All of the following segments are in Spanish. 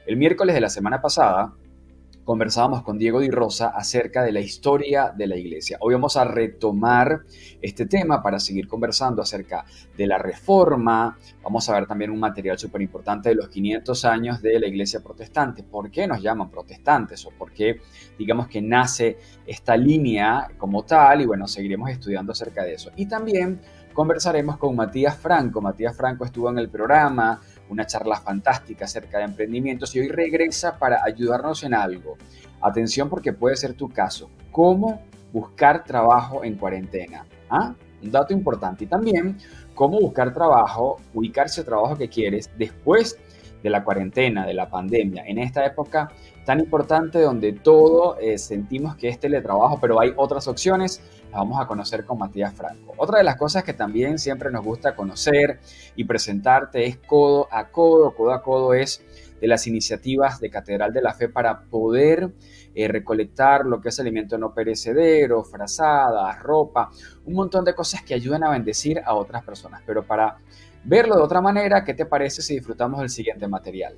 El miércoles de la semana pasada conversábamos con Diego Di Rosa acerca de la historia de la iglesia. Hoy vamos a retomar este tema para seguir conversando acerca de la reforma. Vamos a ver también un material súper importante de los 500 años de la iglesia protestante. ¿Por qué nos llaman protestantes? ¿O por qué, digamos, que nace esta línea como tal? Y bueno, seguiremos estudiando acerca de eso. Y también conversaremos con Matías Franco. Matías Franco estuvo en el programa, una charla fantástica acerca de emprendimientos y hoy regresa para ayudarnos en algo. Atención porque puede ser tu caso. ¿Cómo buscar trabajo en cuarentena? ¿Ah? Un dato importante. Y también cómo buscar trabajo, ubicarse el trabajo que quieres después de la cuarentena, de la pandemia, en esta época tan importante donde todo sentimos que es teletrabajo, pero hay otras opciones, las vamos a conocer con Matías Franco. Otra de las cosas que también siempre nos gusta conocer y presentarte es codo a codo. Codo a codo es de las iniciativas de Catedral de la Fe para poder recolectar lo que es alimento no perecedero, frazadas, ropa, un montón de cosas que ayudan a bendecir a otras personas. Pero para verlo de otra manera, ¿qué te parece si disfrutamos del siguiente material?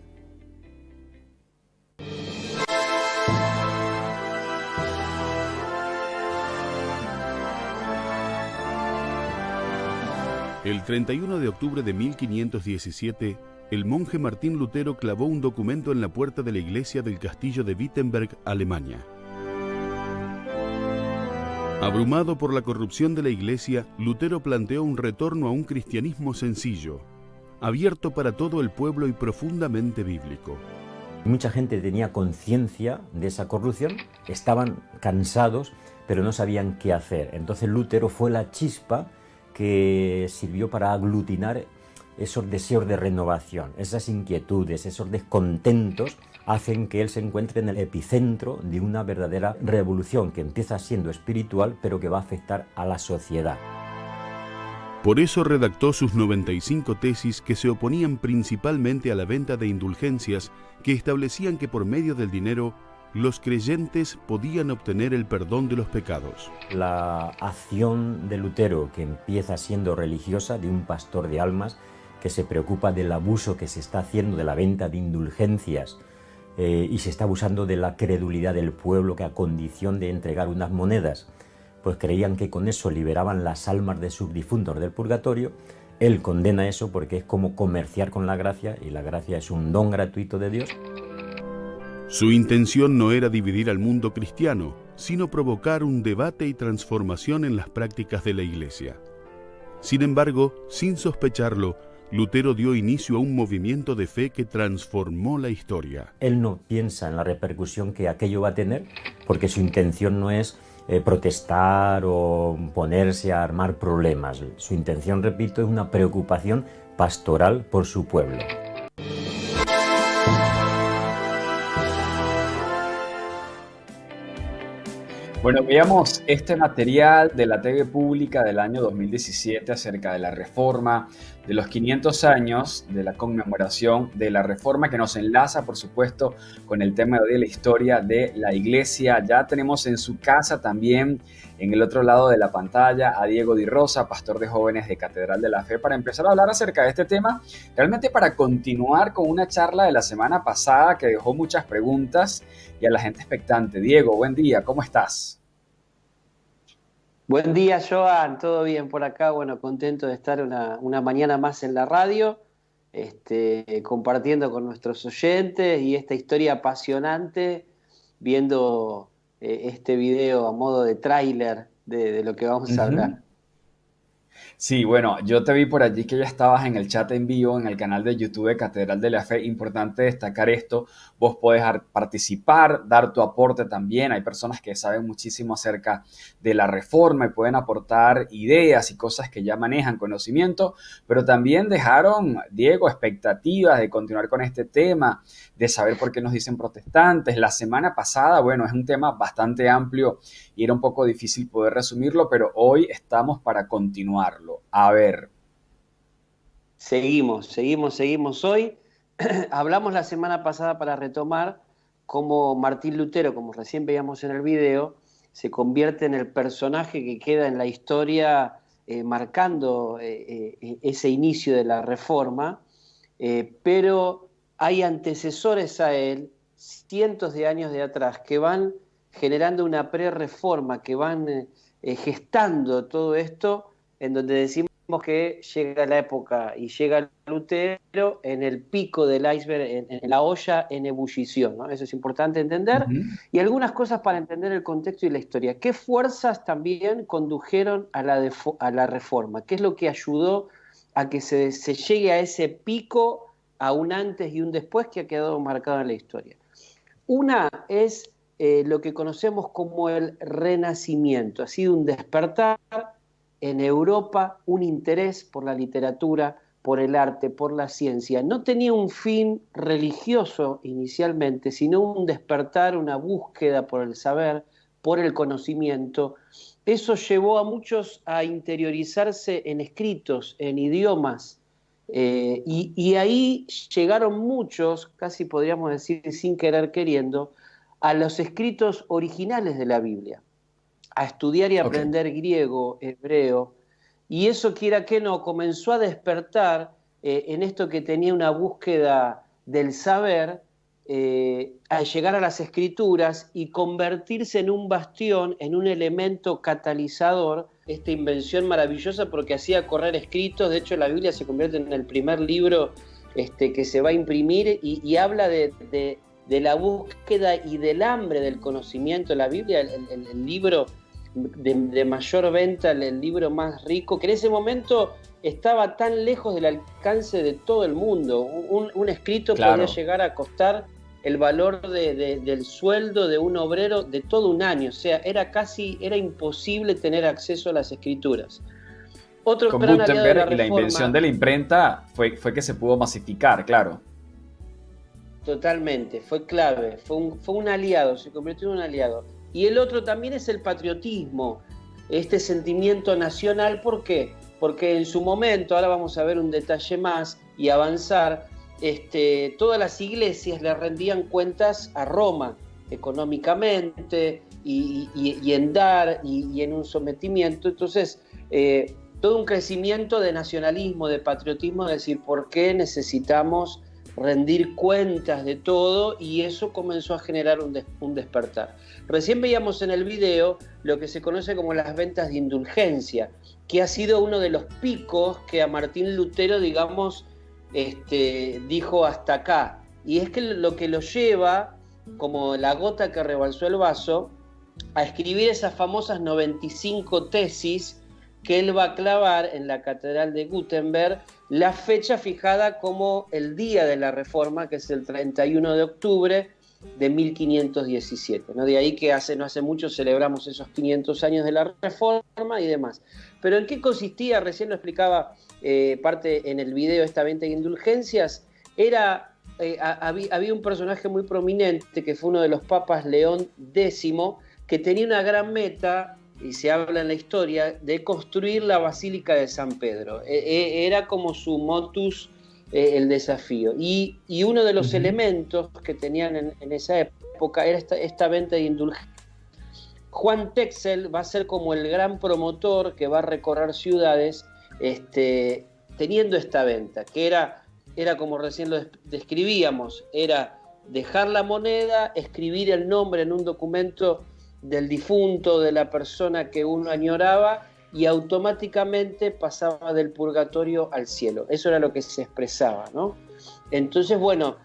El 31 de octubre de 1517, el monje Martín Lutero clavó un documento en la puerta de la iglesia del castillo de Wittenberg, Alemania. Abrumado por la corrupción de la iglesia, Lutero planteó un retorno a un cristianismo sencillo, abierto para todo el pueblo y profundamente bíblico. Mucha gente tenía conciencia de esa corrupción, estaban cansados, pero no sabían qué hacer. Entonces Lutero fue la chispa que sirvió para aglutinar esos deseos de renovación, esas inquietudes, esos descontentos, hacen que él se encuentre en el epicentro de una verdadera revolución que empieza siendo espiritual, pero que va a afectar a la sociedad. Por eso redactó sus 95 tesis que se oponían principalmente a la venta de indulgencias que establecían que por medio del dinero los creyentes podían obtener el perdón de los pecados. La acción de Lutero, que empieza siendo religiosa, de un pastor de almas, que se preocupa del abuso que se está haciendo de la venta de indulgencias y se está abusando de la credulidad del pueblo que a condición de entregar unas monedas, pues creían que con eso liberaban las almas de sus difuntos del purgatorio. Él condena eso porque es como comerciar con la gracia y la gracia es un don gratuito de Dios. Su intención no era dividir al mundo cristiano, sino provocar un debate y transformación en las prácticas de la Iglesia. Sin embargo, sin sospecharlo, Lutero dio inicio a un movimiento de fe que transformó la historia. Él no piensa en la repercusión que aquello va a tener, porque su intención no es protestar o ponerse a armar problemas. Su intención, repito, es una preocupación pastoral por su pueblo. Bueno, veamos este material de la TV pública del año 2017 acerca de la reforma, de los 500 años de la conmemoración de la reforma, que nos enlaza, por supuesto, con el tema de la historia de la iglesia. Ya tenemos en su casa también, en el otro lado de la pantalla, a Diego Di Rosa, pastor de jóvenes de Catedral de la Fe, para empezar a hablar acerca de este tema, realmente para continuar con una charla de la semana pasada que dejó muchas preguntas y a la gente expectante. Diego, buen día, ¿cómo estás? Buen día, Joan. ¿Todo bien por acá? Bueno, contento de estar una mañana más en la radio, compartiendo con nuestros oyentes y esta historia apasionante, viendo este video a modo de tráiler de lo que vamos a hablar. Sí, bueno, yo te vi por allí que ya estabas en el chat en vivo, en el canal de YouTube de Catedral de la Fe. Importante destacar esto, vos podés participar, dar tu aporte también. Hay personas que saben muchísimo acerca de la reforma y pueden aportar ideas y cosas que ya manejan conocimiento, pero también dejaron, Diego, expectativas de continuar con este tema, de saber por qué nos dicen protestantes. La semana pasada, bueno, es un tema bastante amplio y era un poco difícil poder resumirlo, pero hoy estamos para continuarlo. A ver. Seguimos hoy. Hablamos la semana pasada para retomar cómo Martín Lutero, como recién veíamos en el video, se convierte en el personaje que queda en la historia marcando ese inicio de la reforma, pero hay antecesores a él, cientos de años de atrás, que van generando una pre-reforma, que van gestando todo esto, en donde decimos que llega la época y llega Lutero en el pico del iceberg, en la olla en ebullición, ¿no? Eso es importante entender. Ujú. Y algunas cosas para entender el contexto y la historia. ¿Qué fuerzas también condujeron a la reforma? ¿Qué es lo que ayudó a que se llegue a ese pico, a un antes y un después que ha quedado marcado en la historia? Una es lo que conocemos como el Renacimiento. Ha sido un despertar en Europa, un interés por la literatura, por el arte, por la ciencia. No tenía un fin religioso inicialmente, sino un despertar, una búsqueda por el saber, por el conocimiento. Eso llevó a muchos a interiorizarse en escritos, en idiomas, y ahí llegaron muchos, casi podríamos decir sin querer queriendo, a los escritos originales de la Biblia, a estudiar y aprender griego, hebreo, y eso, quiera que no, comenzó a despertar en esto que tenía una búsqueda del saber, al llegar a las escrituras y convertirse en un bastión, en un elemento catalizador, esta invención maravillosa porque hacía correr escritos. De hecho, la Biblia se convierte en el primer libro que se va a imprimir y habla de la búsqueda y del hambre del conocimiento. La Biblia, el libro de mayor venta, el libro más rico, que en ese momento estaba tan lejos del alcance de todo el mundo. Un escrito podía llegar a costar el valor del sueldo de un obrero de todo un año. O sea, era imposible tener acceso a las escrituras. Otro Con gran aliado de la Gutenberg y la Reforma, invención de la imprenta fue que se pudo masificar, claro. totalmente, fue clave, fue un aliado, se convirtió en un aliado. Y el otro también es el patriotismo, este sentimiento nacional. ¿Por qué? Porque en su momento, ahora vamos a ver un detalle más y avanzar, todas las iglesias le rendían cuentas a Roma, económicamente y en dar y en un sometimiento. Entonces, todo un crecimiento de nacionalismo, de patriotismo, de decir, ¿por qué necesitamos rendir cuentas de todo? Y eso comenzó a generar un despertar. Recién veíamos en el video lo que se conoce como las ventas de indulgencia, que ha sido uno de los picos que a Martín Lutero, digamos, dijo hasta acá. Y es que lo que lo lleva, como la gota que rebalsó el vaso, a escribir esas famosas 95 tesis que él va a clavar en la Catedral de Gutenberg, la fecha fijada como el día de la Reforma, que es el 31 de octubre de 1517, ¿no? De ahí que no hace mucho celebramos esos 500 años de la Reforma y demás. Pero ¿en qué consistía? Recién lo explicaba parte en el video, esta venta de indulgencias. Había un personaje muy prominente que fue uno de los papas, León X, que tenía una gran meta, y se habla en la historia, de construir la Basílica de San Pedro. Era como su motus, el desafío. Y uno de los elementos que tenían en esa época era esta venta de indulgencias. Juan Texel va a ser como el gran promotor que va a recorrer ciudades teniendo esta venta, que era como recién lo describíamos, era dejar la moneda, escribir el nombre en un documento del difunto, de la persona que uno añoraba, y automáticamente pasaba del purgatorio al cielo. Eso era lo que se expresaba, ¿no? Entonces, bueno,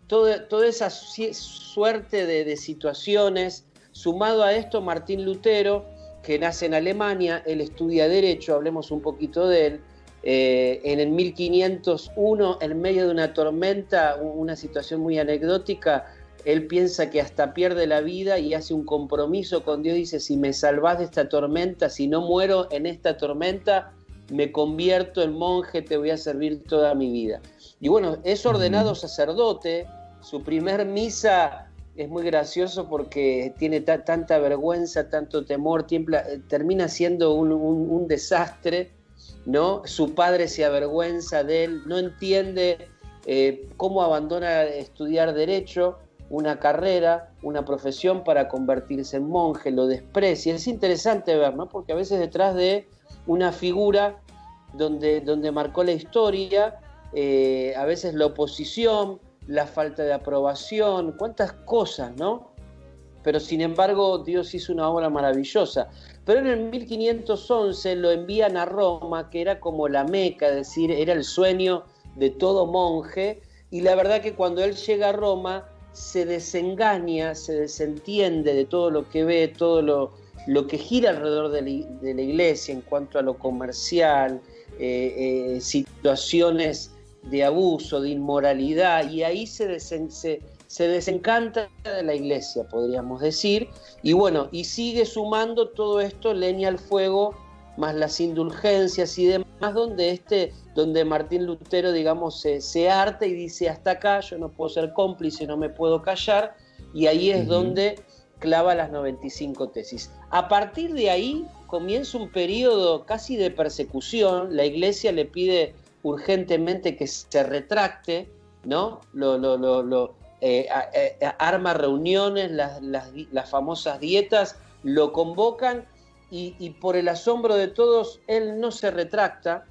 toda esa suerte de situaciones, sumado a esto, Martín Lutero, que nace en Alemania, él estudia Derecho, hablemos un poquito de él, en el 1501, en medio de una tormenta, una situación muy anecdótica, él piensa que hasta pierde la vida y hace un compromiso con Dios. Dice, si me salvás de esta tormenta, si no muero en esta tormenta, me convierto en monje, te voy a servir toda mi vida. Y bueno, es ordenado sacerdote. Su primer misa es muy gracioso porque tiene tanta vergüenza, tanto temor, termina siendo un desastre, ¿no? Su padre se avergüenza de él, no entiende cómo abandona estudiar Derecho, una carrera, una profesión, para convertirse en monje, lo desprecia. Es interesante ver, ¿no? Porque a veces detrás de una figura donde marcó la historia, a veces la oposición, la falta de aprobación, cuántas cosas, ¿no? Pero sin embargo Dios hizo una obra maravillosa. Pero en el 1511 lo envían a Roma, que era como la Meca, es decir, era el sueño de todo monje, y la verdad que cuando él llega a Roma se desengaña, se desentiende de todo lo que ve, todo lo que gira alrededor de la iglesia en cuanto a lo comercial, situaciones de abuso, de inmoralidad, y ahí se desencanta de la iglesia, podríamos decir, y bueno, y sigue sumando todo esto, leña al fuego, más las indulgencias y demás, donde Martín Lutero, digamos, se harta y dice, hasta acá, yo no puedo ser cómplice, no me puedo callar, y ahí es donde clava las 95 tesis. A partir de ahí comienza un periodo casi de persecución, la iglesia le pide urgentemente que se retracte, ¿no? Arma reuniones, las famosas dietas, lo convocan y por el asombro de todos, él no se retracta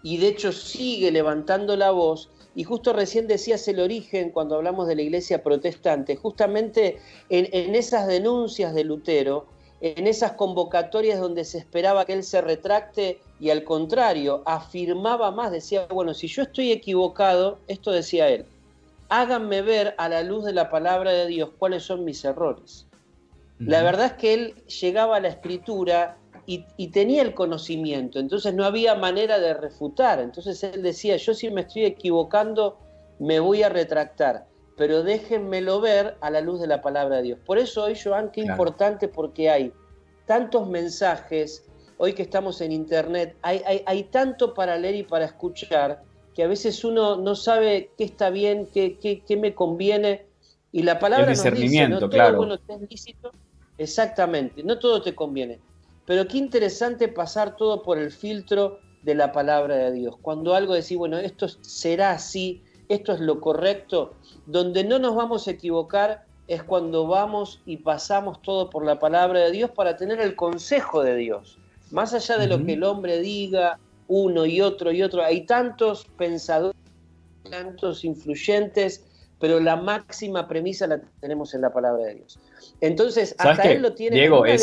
y de hecho sigue levantando la voz. Y justo recién decías el origen cuando hablamos de la iglesia protestante, justamente en esas denuncias de Lutero, en esas convocatorias donde se esperaba que él se retracte y al contrario, afirmaba más, decía, bueno, si yo estoy equivocado, esto decía él, háganme ver a la luz de la palabra de Dios cuáles son mis errores. La verdad es que él llegaba a la escritura y tenía el conocimiento, entonces no había manera de refutar. Entonces él decía, yo si me estoy equivocando me voy a retractar, pero déjenmelo ver a la luz de la palabra de Dios. Por eso hoy, Joan, qué importante, porque hay tantos mensajes, hoy que estamos en internet, hay tanto para leer y para escuchar, que a veces uno no sabe qué está bien, qué me conviene, y la palabra nos dice, no todo bueno te es lícito, exactamente, no todo te conviene, pero qué interesante pasar todo por el filtro de la palabra de Dios, cuando algo decís, bueno, esto será así, esto es lo correcto, donde no nos vamos a equivocar es cuando vamos y pasamos todo por la palabra de Dios para tener el consejo de Dios, más allá de lo que el hombre diga, uno y otro, hay tantos pensadores, tantos influyentes, pero la máxima premisa la tenemos en la palabra de Dios. Entonces, hasta él lo tiene. Diego, en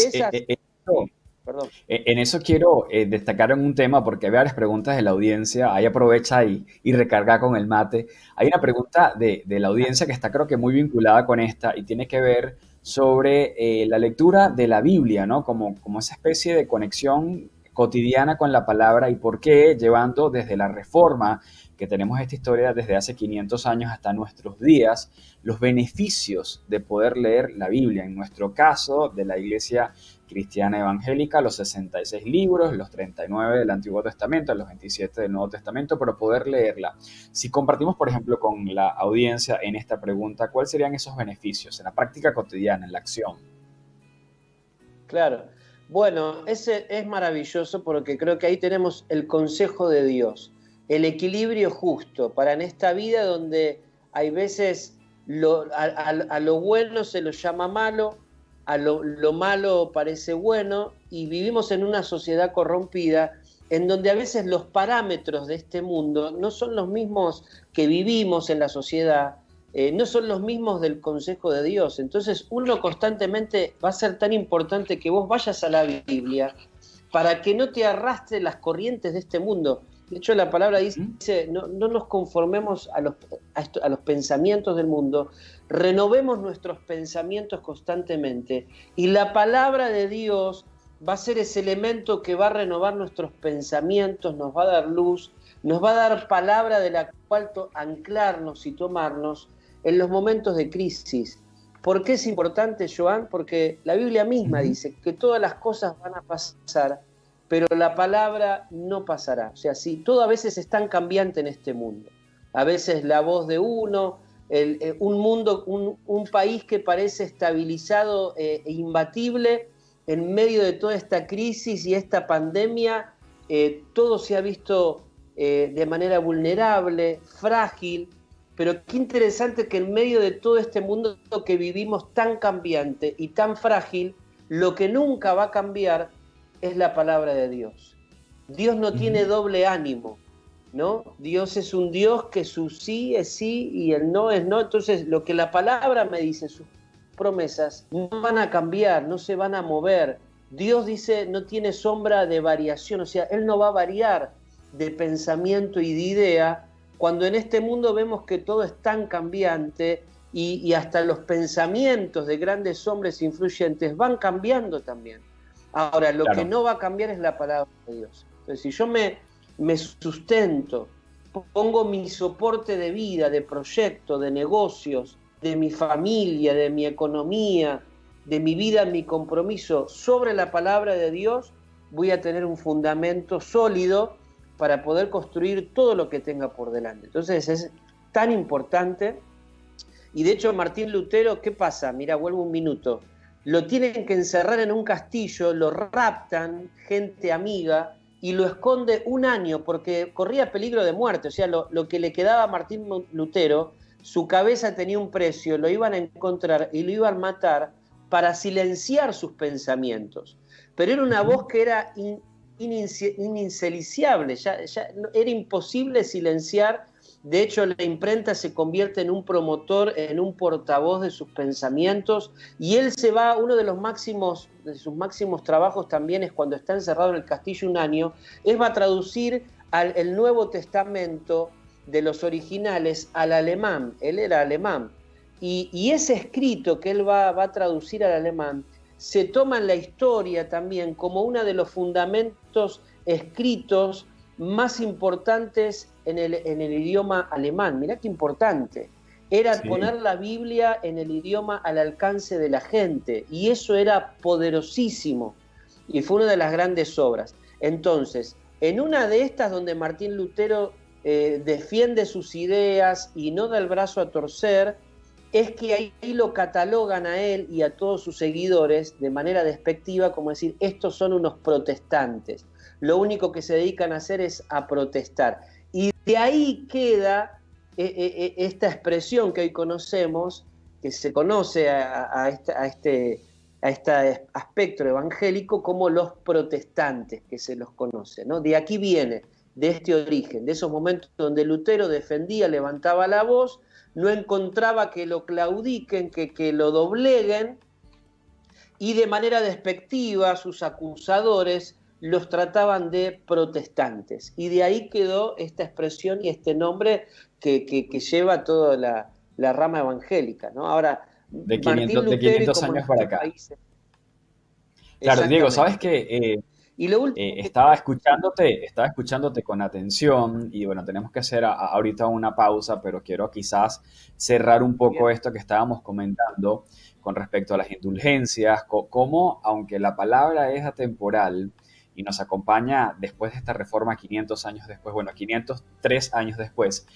eso quiero destacar en un tema, porque hay varias preguntas de la audiencia, ahí aprovecha y recarga con el mate. Hay una pregunta de la audiencia que está creo que muy vinculada con esta y tiene que ver sobre la lectura de la Biblia, ¿no? Como esa especie de conexión cotidiana con la palabra y por qué llevando desde la Reforma, que tenemos esta historia desde hace 500 años hasta nuestros días, los beneficios de poder leer la Biblia. En nuestro caso, de la Iglesia Cristiana Evangélica, los 66 libros, los 39 del Antiguo Testamento, los 27 del Nuevo Testamento, pero poder leerla. Si compartimos, por ejemplo, con la audiencia en esta pregunta, ¿cuáles serían esos beneficios en la práctica cotidiana, en la acción? Claro. Bueno, ese es maravilloso porque creo que ahí tenemos el consejo de Dios, el equilibrio justo para en esta vida donde hay veces a lo bueno se lo llama malo, a lo malo parece bueno y vivimos en una sociedad corrompida en donde a veces los parámetros de este mundo no son los mismos que vivimos en la sociedad, no son los mismos del consejo de Dios. Entonces uno constantemente va a ser tan importante que vos vayas a la Biblia para que no te arrastre las corrientes de este mundo. De hecho la palabra dice, no nos conformemos a los pensamientos del mundo, renovemos nuestros pensamientos constantemente y la palabra de Dios va a ser ese elemento que va a renovar nuestros pensamientos, nos va a dar luz, nos va a dar palabra de la cual anclarnos y tomarnos en los momentos de crisis. ¿Por qué es importante, Joan? Porque la Biblia misma dice que todas las cosas van a pasar, pero la palabra no pasará. O sea, sí, todo a veces es tan cambiante en este mundo. A veces la voz de uno, un país que parece estabilizado e imbatible, en medio de toda esta crisis y esta pandemia, todo se ha visto de manera vulnerable, frágil, pero qué interesante que en medio de todo este mundo que vivimos tan cambiante y tan frágil, lo que nunca va a cambiar es la palabra de Dios. Dios no tiene doble ánimo. ¿no? Dios es un Dios que su sí es sí y el no es no. Entonces, lo que la palabra me dice, sus promesas, no van a cambiar, no se van a mover. Dios dice, no tiene sombra de variación, o sea, Él no va a variar de pensamiento y de idea, cuando en este mundo vemos que todo es tan cambiante y hasta los pensamientos de grandes hombres influyentes van cambiando también. Ahora, lo que no va a cambiar es la palabra de Dios. Entonces, si yo me sustento, pongo mi soporte de vida, de proyecto, de negocios, de mi familia, de mi economía, de mi vida, mi compromiso sobre la palabra de Dios, voy a tener un fundamento sólido para poder construir todo lo que tenga por delante. Entonces es tan importante. Y de hecho Martín Lutero, ¿qué pasa? Mira, vuelvo un minuto. Lo tienen que encerrar en un castillo, lo raptan, gente amiga, y lo esconde un año porque corría peligro de muerte. O sea, lo que le quedaba a Martín Lutero, su cabeza tenía un precio, lo iban a encontrar y lo iban a matar para silenciar sus pensamientos. Pero era una voz que era ininceliciable, ya era imposible silenciar. De hecho, la imprenta se convierte en un promotor, en un portavoz de sus pensamientos, y él se va, uno de sus máximos trabajos también es cuando está encerrado en el castillo un año, va a traducir el Nuevo Testamento de los originales al alemán. Él era alemán, y ese escrito que él va a traducir al alemán se toma en la historia también como uno de los fundamentos escritos más importantes en el idioma alemán. Mirá qué importante. Era poner la Biblia en el idioma al alcance de la gente, y eso era poderosísimo, y fue una de las grandes obras. Entonces, en una de estas donde Martín Lutero defiende sus ideas y no da el brazo a torcer, es que ahí lo catalogan a él y a todos sus seguidores de manera despectiva, como decir, estos son unos protestantes. Lo único que se dedican a hacer es a protestar. Y de ahí queda esta expresión que hoy conocemos, que se conoce a este aspecto evangélico como los protestantes, que se los conoce, ¿no? De aquí viene, de este origen, de esos momentos donde Lutero defendía, levantaba la voz, no encontraba que lo claudiquen, que lo dobleguen, y de manera despectiva sus acusadores los trataban de protestantes. Y de ahí quedó esta expresión y este nombre que lleva toda la rama evangélica, ¿no? Ahora, de 500 años para acá. Países, claro, Diego, sabes que estaba escuchándote con atención, y bueno, tenemos que hacer ahorita una pausa, pero quiero quizás cerrar un poco esto que estábamos comentando con respecto a las indulgencias, cómo, aunque la palabra es atemporal y nos acompaña después de esta reforma 500 años después, 503 años después,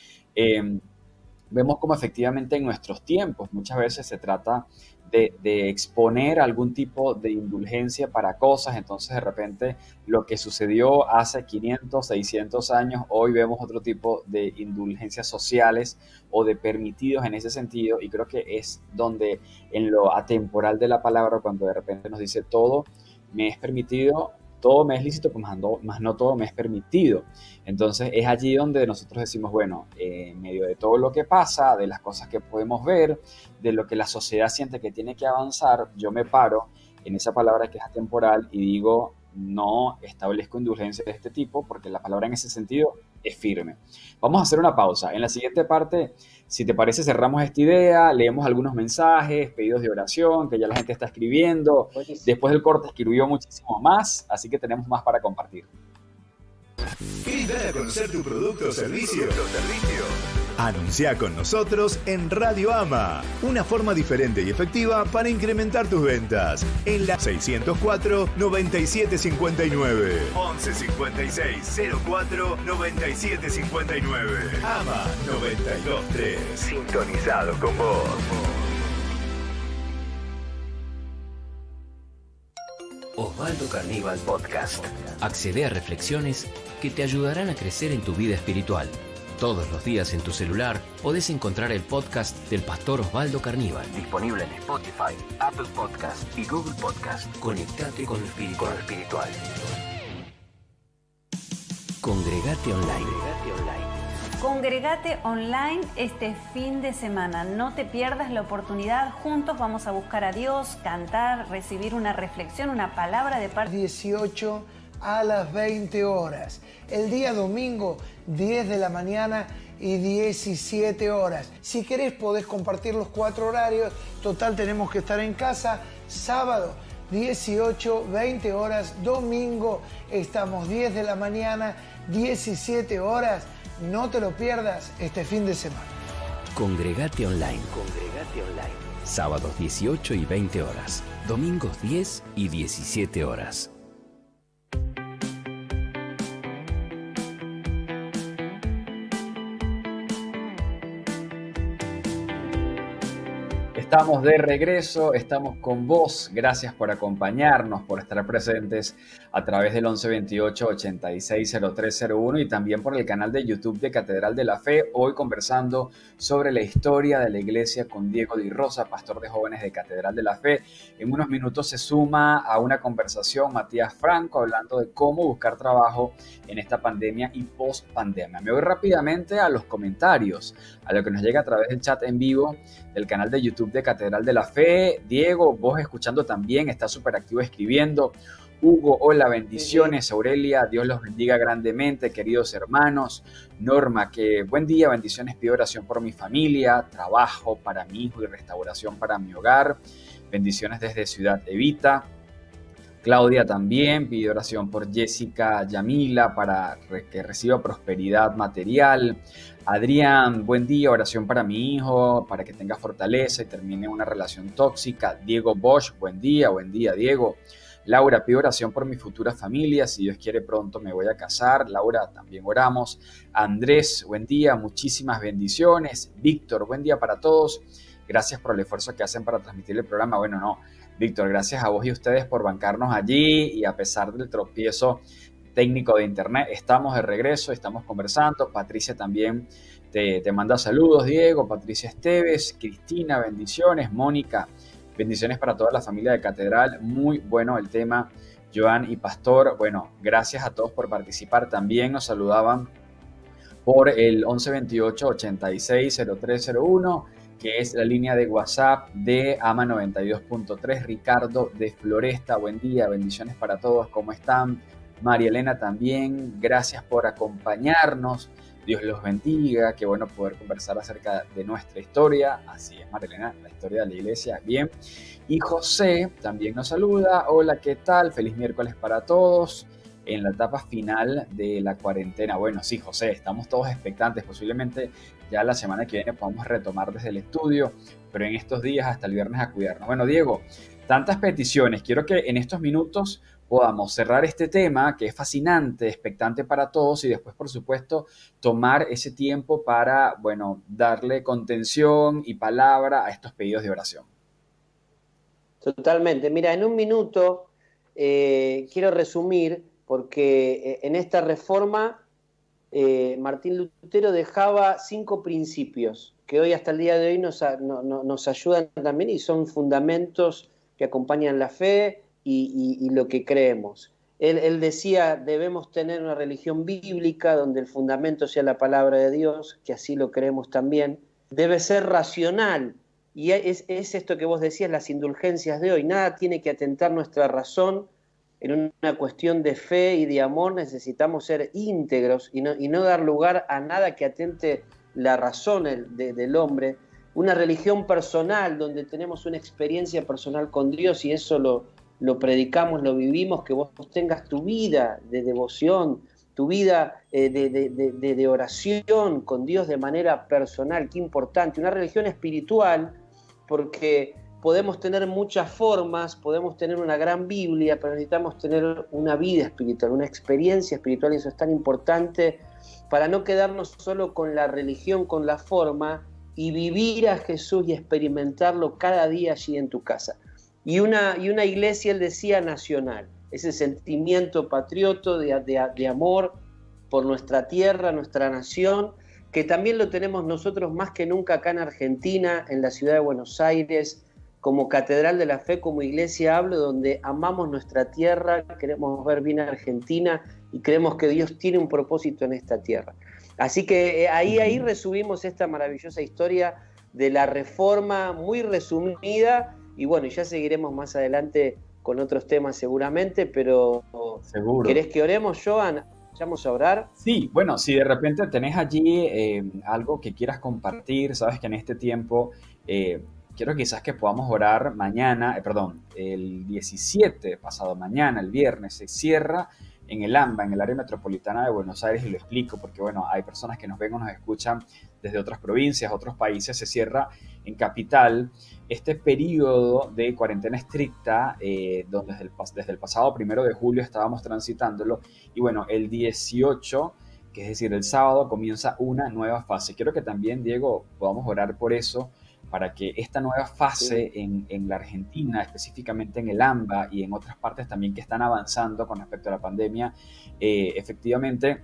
vemos cómo efectivamente en nuestros tiempos muchas veces se trata de exponer algún tipo de indulgencia para cosas. Entonces de repente lo que sucedió hace 500, 600 años, hoy vemos otro tipo de indulgencias sociales o de permitidos en ese sentido, y creo que es donde en lo atemporal de la palabra, cuando de repente nos dice todo me es permitido, todo me es lícito, pues más no todo me es permitido. Entonces es allí donde nosotros decimos, bueno, en medio de todo lo que pasa, de las cosas que podemos ver, de lo que la sociedad siente que tiene que avanzar, yo me paro en esa palabra que es atemporal y digo, no establezco indulgencia de este tipo, porque la palabra en ese sentido es firme. Vamos a hacer una pausa. En la siguiente parte, si te parece, cerramos esta idea, leemos algunos mensajes, pedidos de oración, que ya la gente está escribiendo. Después del corte escribió muchísimo más, así que tenemos más para compartir. ¿Querés dar a conocer tu producto o servicio? Anuncia con nosotros en Radio Ama, una forma diferente y efectiva para incrementar tus ventas. En la 604-9759 1156-04-9759. Ama 923. Sintonizado con vos. Osvaldo Carníbal Podcast. Accede a reflexiones que te ayudarán a crecer en tu vida espiritual. Todos los días en tu celular podés encontrar el podcast del pastor Osvaldo Carníbal. Disponible en Spotify, Apple Podcast y Google Podcast. Conectate con lo espiritual. Congregate Online. Congregate Online este fin de semana. No te pierdas la oportunidad. Juntos vamos a buscar a Dios, cantar, recibir una reflexión, una palabra de parte. 18 a las 20 horas. El día domingo, 10 de la mañana y 17 horas. Si querés podés compartir los 4 horarios. Total tenemos que estar en casa. Sábado, 18, 20 horas. Domingo, estamos 10 de la mañana, 17 horas. No te lo pierdas este fin de semana. Congregate Online. Sábados 18 y 20 horas. Domingos 10 y 17 horas. Estamos de regreso, estamos con vos. Gracias por acompañarnos, por estar presentes a través del 1128-860301 y también por el canal de YouTube de Catedral de la Fe. Hoy conversando sobre la historia de la iglesia con Diego Di Rosa, pastor de jóvenes de Catedral de la Fe. En unos minutos se suma a una conversación Matías Franco hablando de cómo buscar trabajo en esta pandemia y post-pandemia. Me voy rápidamente a los comentarios, a lo que nos llega a través del chat en vivo del canal de YouTube de Catedral de la Fe. Diego, vos escuchando también, está súper activo escribiendo. Hugo, hola, bendiciones. Aurelia, Dios los bendiga grandemente, queridos hermanos. Norma, que buen día, bendiciones, pido oración por mi familia, trabajo para mi hijo y restauración para mi hogar. Bendiciones desde Ciudad Evita. Claudia también pide oración por Jessica Yamila para que reciba prosperidad material. Adrián, buen día, oración para mi hijo, para que tenga fortaleza y termine una relación tóxica. Diego Bosch, buen día Diego. Laura, pido oración por mi futura familia, si Dios quiere pronto me voy a casar. Laura, también oramos. Andrés, buen día, muchísimas bendiciones. Víctor, buen día para todos. Gracias por el esfuerzo que hacen para transmitir el programa. Bueno, no, Víctor, gracias a vos y a ustedes por bancarnos allí y a pesar del tropiezo técnico de internet, estamos de regreso, estamos conversando. Patricia también te manda saludos, Diego, Patricia Esteves, Cristina, bendiciones, Mónica, bendiciones para toda la familia de Catedral, muy bueno el tema, Joan y Pastor, bueno, gracias a todos por participar, también nos saludaban por el 1128-860301, que es la línea de WhatsApp de AMA 92.3, Ricardo de Floresta, buen día, bendiciones para todos, ¿cómo están? María Elena también, gracias por acompañarnos, Dios los bendiga, qué bueno poder conversar acerca de nuestra historia, así es María Elena, la historia de la iglesia, bien. Y José también nos saluda, hola, ¿qué tal? Feliz miércoles para todos, en la etapa final de la cuarentena. Bueno, sí, José, estamos todos expectantes, posiblemente ya la semana que viene podamos retomar desde el estudio, pero en estos días hasta el viernes a cuidarnos. Bueno, Diego, tantas peticiones, quiero que en estos minutos podamos cerrar este tema que es fascinante, expectante para todos y después, por supuesto, tomar ese tiempo para, bueno, darle contención y palabra a estos pedidos de oración. Totalmente. Mira, en un minuto quiero resumir, porque en esta reforma Martín Lutero dejaba 5 principios que hoy hasta el día de hoy nos ayudan también y son fundamentos que acompañan la fe y lo que creemos. Él decía, debemos tener una religión bíblica donde el fundamento sea la palabra de Dios, que así lo creemos también. Debe ser racional, y es esto que vos decías, las indulgencias de hoy. Nada tiene que atentar nuestra razón. En una cuestión de fe y de amor necesitamos ser íntegros y no dar lugar a nada que atente la razón del hombre. Una religión personal donde tenemos una experiencia personal con Dios y eso lo predicamos, lo vivimos, que vos tengas tu vida de devoción, tu vida de oración con Dios de manera personal, qué importante. Una religión espiritual, porque podemos tener muchas formas, podemos tener una gran Biblia, pero necesitamos tener una vida espiritual, una experiencia espiritual, y eso es tan importante para no quedarnos solo con la religión, con la forma, y vivir a Jesús y experimentarlo cada día allí en tu casa. Y una iglesia, él decía, nacional, ese sentimiento patrioto de amor por nuestra tierra, nuestra nación, que también lo tenemos nosotros más que nunca acá en Argentina, en la ciudad de Buenos Aires, como Catedral de la Fe, como iglesia hablo, donde amamos nuestra tierra, queremos ver bien a Argentina y creemos que Dios tiene un propósito en esta tierra. Así que ahí resumimos esta maravillosa historia de la Reforma, muy resumida, y bueno, ya seguiremos más adelante con otros temas seguramente, pero Seguro. ¿querés que oremos, Joan? ¿Vamos a orar? Sí, bueno, si de repente tenés allí algo que quieras compartir, sabes que en este tiempo quiero quizás que podamos orar mañana, el 17, pasado mañana, el viernes, se cierra en el AMBA, en el área metropolitana de Buenos Aires, y lo explico porque, bueno, hay personas que nos ven o nos escuchan desde otras provincias, otros países. Se cierra en Capital este periodo de cuarentena estricta, donde desde el pasado 1 de julio estábamos transitándolo, y bueno, el 18, que es decir, el sábado, comienza una nueva fase. Quiero que también, Diego, podamos orar por eso, para que esta nueva fase en la Argentina, específicamente en el AMBA y en otras partes también que están avanzando con respecto a la pandemia, efectivamente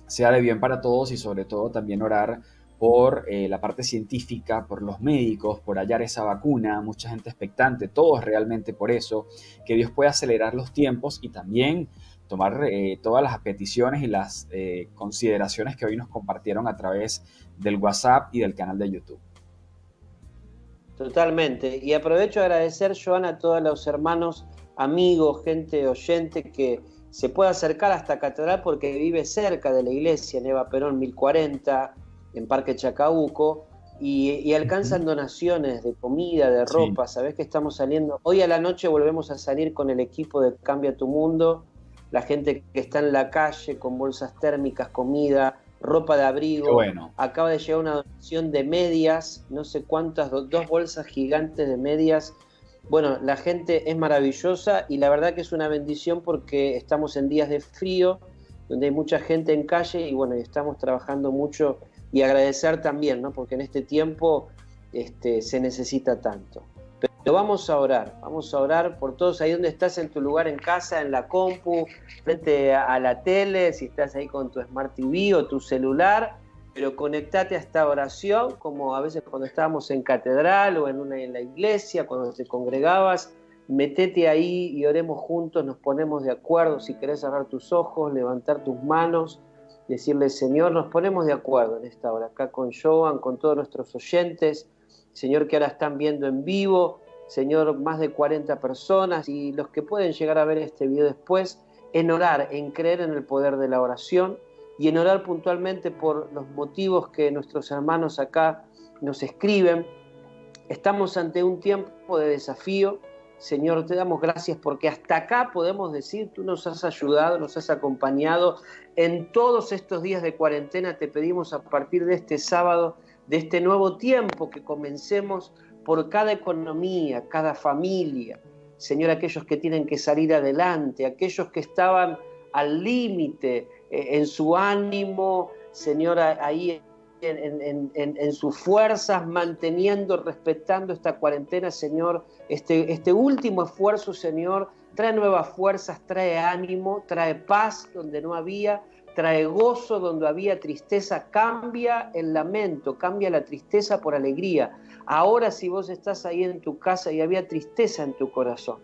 sea de bien para todos, y sobre todo también orar por la parte científica, por los médicos, por hallar esa vacuna, mucha gente expectante, todos realmente por eso, que Dios pueda acelerar los tiempos y también tomar todas las peticiones y las consideraciones que hoy nos compartieron a través del WhatsApp y del canal de YouTube. Totalmente. Y aprovecho a agradecer, Joan, a todos los hermanos, amigos, gente oyente que se puede acercar hasta Catedral porque vive cerca de la iglesia, en Eva Perón 1040, en Parque Chacabuco, y alcanzan donaciones de comida, de ropa. Sí. Sabés que estamos saliendo, hoy a la noche volvemos a salir con el equipo de Cambia tu Mundo, la gente que está en la calle con bolsas térmicas, comida, ropa de abrigo. Bueno. Acaba de llegar una donación de medias, no sé cuántas, 2 bolsas gigantes de medias. Bueno, la gente es maravillosa y la verdad que es una bendición porque estamos en días de frío, donde hay mucha gente en calle y bueno, estamos trabajando mucho, y agradecer también, ¿no? Porque en este tiempo se necesita tanto. Pero vamos a orar por todos ahí donde estás, en tu lugar en casa, en la compu, frente a la tele, si estás ahí con tu Smart TV o tu celular, pero conectate a esta oración, como a veces cuando estábamos en catedral o en la iglesia, cuando te congregabas, metete ahí y oremos juntos, nos ponemos de acuerdo. Si querés cerrar tus ojos, levantar tus manos, decirle: Señor, nos ponemos de acuerdo en esta hora, acá con Joan, con todos nuestros oyentes, Señor, que ahora están viendo en vivo, Señor, más de 40 personas, y los que pueden llegar a ver este video después, en orar, en creer en el poder de la oración, y en orar puntualmente por los motivos que nuestros hermanos acá nos escriben. Estamos ante un tiempo de desafío. Señor, te damos gracias porque hasta acá podemos decir, tú nos has ayudado, nos has acompañado en todos estos días de cuarentena. Te pedimos a partir de este sábado, de este nuevo tiempo, que comencemos por cada economía, cada familia. Señor, aquellos que tienen que salir adelante, aquellos que estaban al límite en su ánimo, Señor, ahí en sus fuerzas, manteniendo, respetando esta cuarentena, Señor, este último esfuerzo, Señor, trae nuevas fuerzas, trae ánimo, trae paz donde no había, trae gozo donde había tristeza, cambia el lamento, cambia la tristeza por alegría. Ahora, si vos estás ahí en tu casa y había tristeza en tu corazón,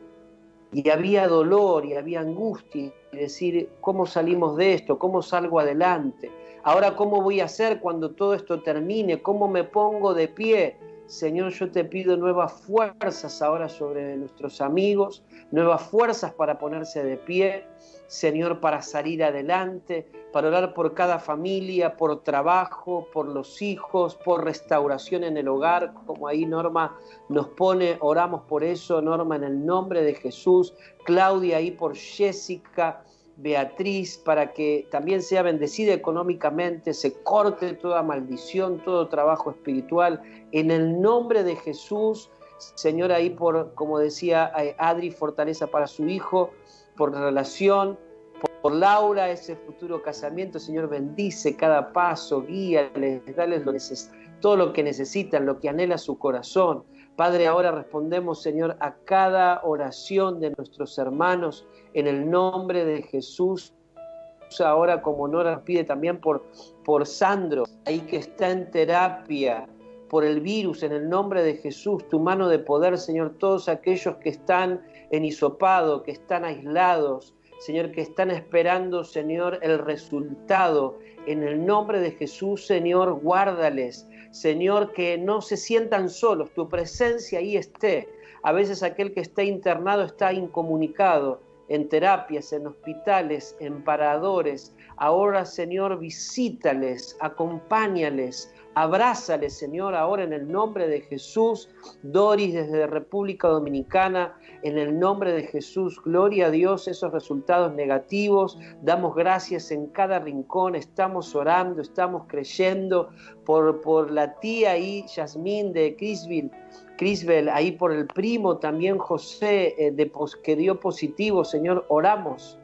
y había dolor y había angustia, y decir, ¿cómo salimos de esto? ¿Cómo salgo adelante? Ahora, ¿cómo voy a hacer cuando todo esto termine? ¿Cómo me pongo de pie? Señor, yo te pido nuevas fuerzas ahora sobre nuestros amigos, nuevas fuerzas para ponerse de pie, Señor, para salir adelante, para orar por cada familia, por trabajo, por los hijos, por restauración en el hogar, como ahí Norma nos pone, oramos por eso, Norma, en el nombre de Jesús. Claudia, ahí por Jessica, Beatriz, para que también sea bendecida económicamente, se corte toda maldición, todo trabajo espiritual, en el nombre de Jesús. Señor, ahí por, como decía Adri, fortaleza para su hijo, por relación, por Laura, ese futuro casamiento. Señor, bendice cada paso, guíales, dales todo lo que necesitan, lo que anhela su corazón. Padre, ahora respondemos, Señor, a cada oración de nuestros hermanos en el nombre de Jesús. Ahora, como Nora pide también por Sandro, ahí que está en terapia, por el virus, en el nombre de Jesús, tu mano de poder, Señor, todos aquellos que están en hisopado, que están aislados, Señor, que están esperando, Señor, el resultado. En el nombre de Jesús, Señor, guárdales. Señor, que no se sientan solos, tu presencia ahí esté. A veces aquel que está internado está incomunicado en terapias, en hospitales, en paradores. Ahora, Señor, visítales, acompáñales, abrázales, Señor, ahora en el nombre de Jesús. Doris desde República Dominicana, en el nombre de Jesús, gloria a Dios, esos resultados negativos. Damos gracias en cada rincón, estamos orando, estamos creyendo por la tía ahí, Yasmín de Crisbel, ahí por el primo también José, que dio positivo. Señor, oramos,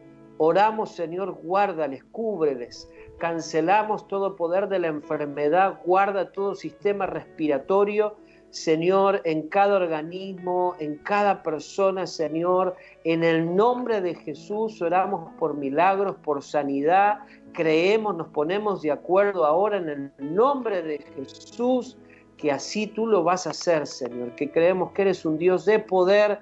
Señor, guárdales, cúbreles. Cancelamos todo poder de la enfermedad, guarda todo sistema respiratorio, Señor, en cada organismo, en cada persona, Señor. En el nombre de Jesús oramos por milagros, por sanidad. Creemos, nos ponemos de acuerdo ahora en el nombre de Jesús, que así tú lo vas a hacer, Señor. Que creemos que eres un Dios de poder,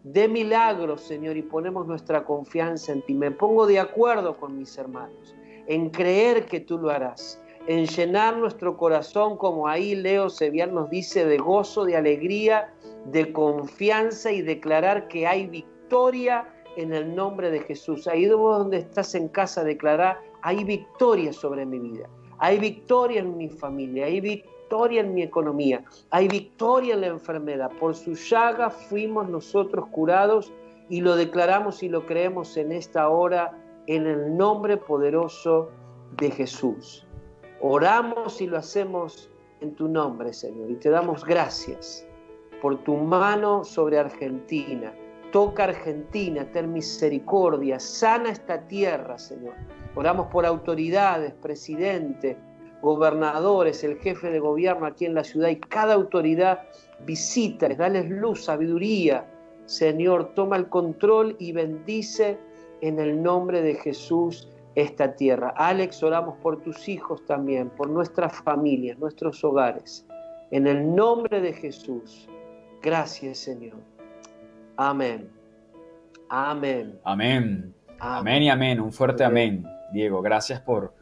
de milagros, Señor, y ponemos nuestra confianza en ti. Me pongo de acuerdo con mis hermanos en creer que tú lo harás, en llenar nuestro corazón, como ahí Leo Sevier nos dice, de gozo, de alegría, de confianza, y declarar que hay victoria en el nombre de Jesús. Ahí donde estás en casa, declarar: hay victoria sobre mi vida, hay victoria en mi familia, hay victoria en mi economía, hay victoria en la enfermedad. Por su llaga fuimos nosotros curados, y lo declaramos y lo creemos en esta hora, en el nombre poderoso de Jesús. Oramos y lo hacemos en tu nombre, Señor, y te damos gracias por tu mano sobre Argentina. Toca Argentina, ten misericordia, sana esta tierra, Señor. Oramos por autoridades, presidente, gobernadores, el jefe de gobierno aquí en la ciudad, y cada autoridad visítales, dales luz, sabiduría. Señor, toma el control y bendice en el nombre de Jesús esta tierra. Alex, oramos por tus hijos también, por nuestras familias, nuestros hogares. En el nombre de Jesús. Gracias, Señor. Amén. Amén. Amén. Amén y amén. Un fuerte amén. Diego, gracias por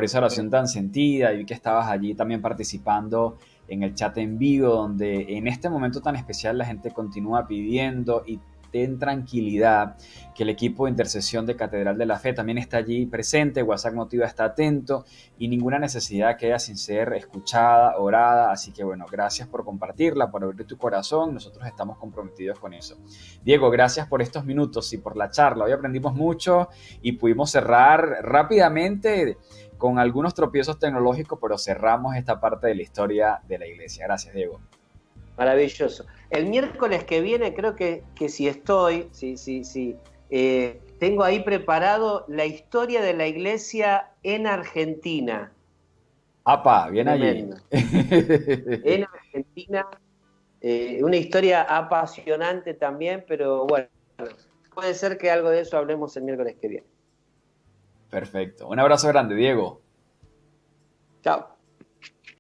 esa oración tan sentida. Y vi que estabas allí también participando en el chat en vivo, donde en este momento tan especial la gente continúa pidiendo, y ten tranquilidad que el equipo de intercesión de Catedral de la Fe también está allí presente. WhatsApp Motiva está atento, y ninguna necesidad queda sin ser escuchada, orada. Así que bueno, gracias por compartirla, por abrir tu corazón. Nosotros estamos comprometidos con eso. Diego, gracias por estos minutos y por la charla. Hoy aprendimos mucho y pudimos cerrar rápidamente con algunos tropiezos tecnológicos, pero cerramos esta parte de la historia de la iglesia. Gracias, Diego. Maravilloso. El miércoles que viene creo que si estoy, tengo ahí preparado la historia de la iglesia en Argentina. ¡Apa! Bien allí. En Argentina, una historia apasionante también, pero bueno, puede ser que algo de eso hablemos el miércoles que viene. Perfecto. Un abrazo grande, Diego. Chao.